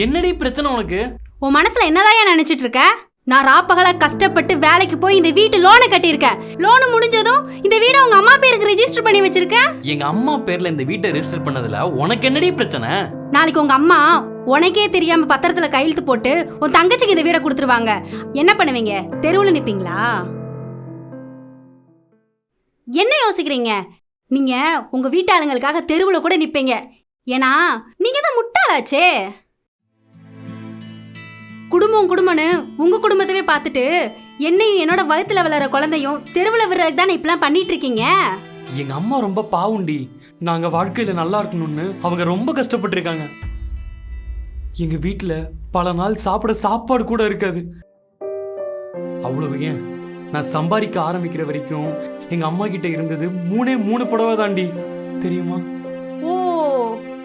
என்னடி பிரச்சனை உனக்கு? உன் மனசுல என்னதான் நினைச்சிட்டு இருக்க? நான் ராப்பகலா கஷ்டப்பட்டு வேலைக்கு போய் இந்த வீட்டு லோனை கட்டியிருக்கேன். லோனு முடிஞ்சதும் இந்த வீடை உங்க அம்மா பேருக்கு ரெஜிஸ்டர் பண்ணி வச்சிருக்கேன். எங்க அம்மா பேர்ல இந்த வீட்டை ரெஜிஸ்டர் பண்ணதுல உனக்கு என்னடி பிரச்சனை? நாளைக்கு உங்க அம்மா உனக்கே தெரியாம பத்திரத்துல கையெழுத்து போட்டு உன் தங்கச்சிக்கு இந்த வீடை கொடுத்துருவாங்க. என்ன பண்ணுவீங்க? தெருவுல நிப்பீங்களா? என்ன யோசிக்கிறீங்க? நீங்க உங்க வீட்டாளுங்களுக்காக தெருவுல கூட நிப்பீங்க. ஏன்னா நீங்க தான் முட்டாளாச்சே. குடும்பம்னு உங்க குடும்பத்தவே பார்த்துட்டு என்னையும் என்னோட வயித்துல வளர குழந்தையும் தெருவுல விடுறதுக்கு தானே இப்பெல்லாம் பண்ணிட்டு இருக்கீங்க. எங்க அம்மா ரொம்ப பாவுண்டி. நாங்க வாழ்க்கையில நல்லா இருக்கணும்னு அவங்க ரொம்ப கஷ்டப்பட்டிருக்காங்க. எங்க வீட்டுல பல நாள் சாப்பிட சாப்பாடு கூட இருக்காது. அவ்வளவு ஏன் நான் சம்பாதிக்க ஆரம்பிக்கிற வரைக்கும் எங்க அம்மா கிட்ட இருந்தது 3 புடவை தாண்டி தெரியுமா?